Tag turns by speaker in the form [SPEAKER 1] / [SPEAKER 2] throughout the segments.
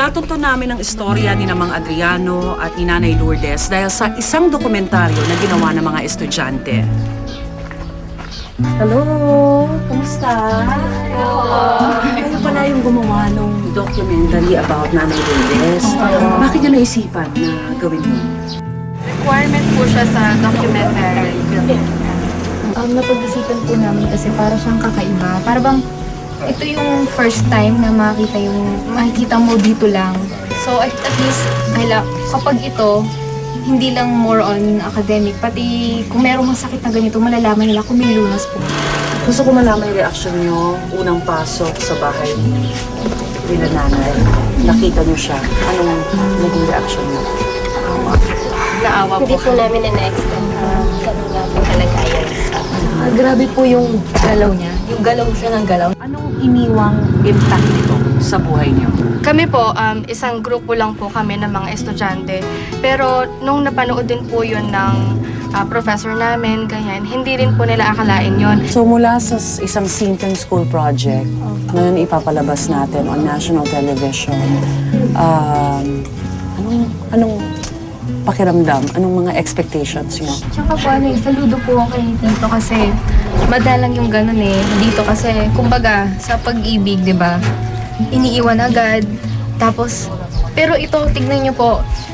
[SPEAKER 1] Natuto namin ang istorya ni Mang Adriano at ni Nanay Lourdes dahil sa isang dokumentaryo na ginawa ng mga estudyante. Hello! Kumusta? Hello! Kayo pala yung gumawa ng documentary about Nanay Lourdes. Bakit nyo naisipan na gawin mo?
[SPEAKER 2] Requirement po siya sa documentary film.
[SPEAKER 3] Napag-isipan po namin kasi para siyang kakaiba. Para bang ito yung first time na makikita mo dito lang. So at least, kapag ito, hindi lang more on academic, pati kung merong masakit na ganito, malalaman nila kung may lunas po.
[SPEAKER 1] Gusto ko malaman yung reaksyon nyo unang pasok sa bahay nila nanay. Nakita nyo siya. Anong naging reaksyon nyo?
[SPEAKER 2] Naawa
[SPEAKER 4] Hindi
[SPEAKER 2] po.
[SPEAKER 4] po namin na-expect na ganun nga po kalagayan.
[SPEAKER 3] Grabe po yung galaw niya. Yung galaw siya ng galaw.
[SPEAKER 1] Anong iniwang impact nito sa buhay nyo?
[SPEAKER 2] Kami po, isang grupo lang po kami ng mga estudyante. Pero nung napanood din po yun ng professor namin, ganyan, hindi rin po nila akalain yun.
[SPEAKER 1] So mula sa isang Sinton School project, ngayon ipapalabas natin on national television, anong pakiramdam? Anong mga expectations nyo?
[SPEAKER 3] Tsaka po saludo po ako kay Tito kasi madalang yung ganun eh. Dito kasi, kumbaga, sa pag-ibig, di ba? Iniiwan agad. Tapos, pero ito, tignan nyo po,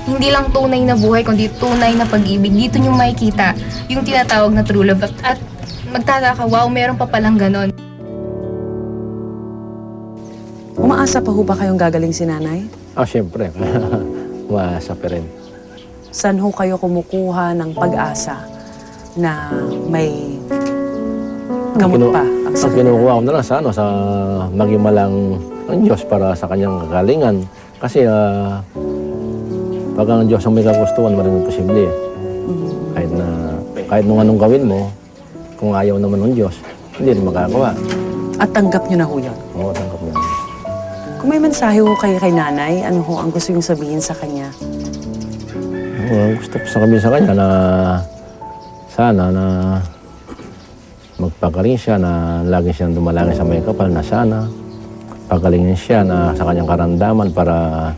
[SPEAKER 3] hindi lang tunay na buhay, kundi tunay na pag-ibig. Dito nyo makikita yung tinatawag na true love. At magtataka, wow, meron pa palang ganun.
[SPEAKER 1] Umaasa pa ho ba kayong gagaling si nanay?
[SPEAKER 5] Siyempre. Umaasa pa rin.
[SPEAKER 1] Saan ho kayo kumukuha ng pag-asa na may gamot pa ang
[SPEAKER 5] Ang
[SPEAKER 1] sakit?
[SPEAKER 5] kinukuha ko na lang sa magimalang ng Diyos para sa kanyang kagalingan. Kasi pag ang Diyos ang may kagustuhan, maraming posible. Kahit nung anong gawin mo, kung ayaw naman ng Diyos, hindi rin magagawa.
[SPEAKER 1] At tanggap nyo na ho yun?
[SPEAKER 5] Oo, tanggap mo.
[SPEAKER 1] Kung may mensahe ho kayo kay nanay, ano ho ang gusto yung sabihin sa kanya?
[SPEAKER 5] Gusto ko sa kanya na sana na magpagaling siya, na lagi siyang dumalangin sa may kapal, na sana pagalingin siya na sa kanyang karamdaman para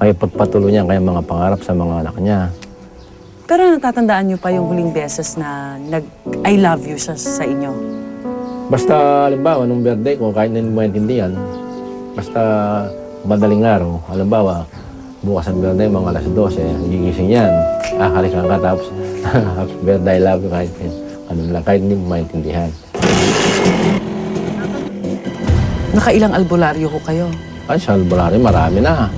[SPEAKER 5] may pagpatuloy niya ang kanyang mga pangarap sa mga anak niya.
[SPEAKER 1] Pero natatandaan nyo pa yung huling beses na I love you siya sa inyo?
[SPEAKER 5] Basta, halimbawa, nung birthday ko, kahit hindi mo maintindihan, basta madaling araw, halimbawa, bukas ang birthday, mga alas 12, gigising yan. Halikan ka, tapos happy birthday, I love you, kahit hindi mo maintindihan.
[SPEAKER 1] Nakailang albularyo ho kayo?
[SPEAKER 5] Ay, sa albularyo, marami na.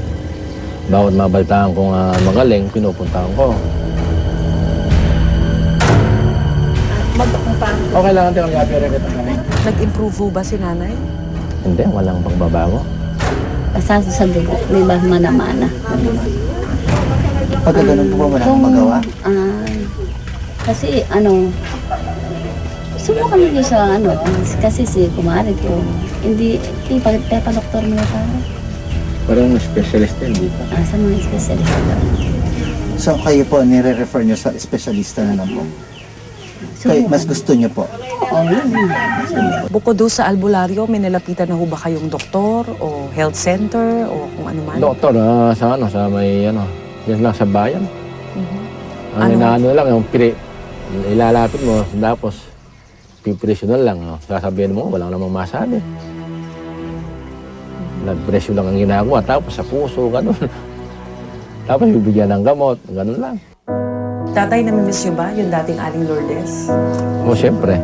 [SPEAKER 5] Bawat mabaltaan kong magaling, pinupuntahan ko. Okay lang, hindi kami happy rin.
[SPEAKER 1] Nag-improve ho ba si nanay?
[SPEAKER 5] Hindi, walang pagbabago.
[SPEAKER 4] Basta sa dugo, may ba mana-mana.
[SPEAKER 6] Pagka ganun po ba wala kang magawa?
[SPEAKER 4] Kasi subukan mo yun sa kasi si kumari ko, hindi, ipapadoktor mo na tayo.
[SPEAKER 5] Parang specialist din dito.
[SPEAKER 4] Sa mga espesyalista daw.
[SPEAKER 6] So kayo po, nire-refer nyo sa espesyalista na lang po? Kayo, mas gusto nyo po?
[SPEAKER 4] Oo, yun.
[SPEAKER 1] Bukod do sa albularyo, may nalapitan na ho ba kayong doktor o health center o kung ano man?
[SPEAKER 5] Doktor, sa may, yan lang sa bayan. Ang
[SPEAKER 1] Ano?
[SPEAKER 5] inaano lang, yung ilalapit mo, tapos pipresyo na lang. Sasabihin mo, wala namang masabi. Nagpresyo lang ang ginagawa, tapos sa puso, ganun. Tapos bibigyan ng gamot, ganun lang.
[SPEAKER 1] Tatay, namimiss nyo ba yung dating Aling Lourdes?
[SPEAKER 5] O, siyempre.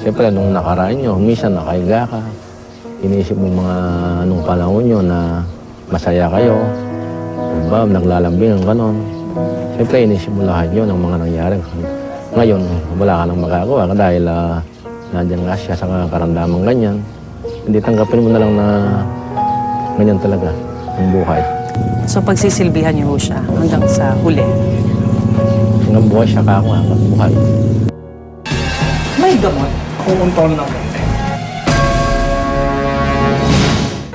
[SPEAKER 5] Siyempre, nung nakaraan nyo, minsan nakahiga ka. Iniisip mo mga anong panahon nyo na masaya kayo. Diba, naglalambing, gano'n. Siyempre, iniisip mo lahat yun ng mga nangyari. Ngayon, wala ka nang magagawa dahil nandiyan nga siya sa karamdaman ganyan. Hindi tanggapin mo na lang na ganyan talaga ang buhay.
[SPEAKER 1] So pagsisilbihan niyo ho siya hanggang sa huli?
[SPEAKER 5] Hanggang buhay siya ka ako, hanggang buhay.
[SPEAKER 1] May gamot.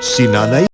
[SPEAKER 7] Si Nanay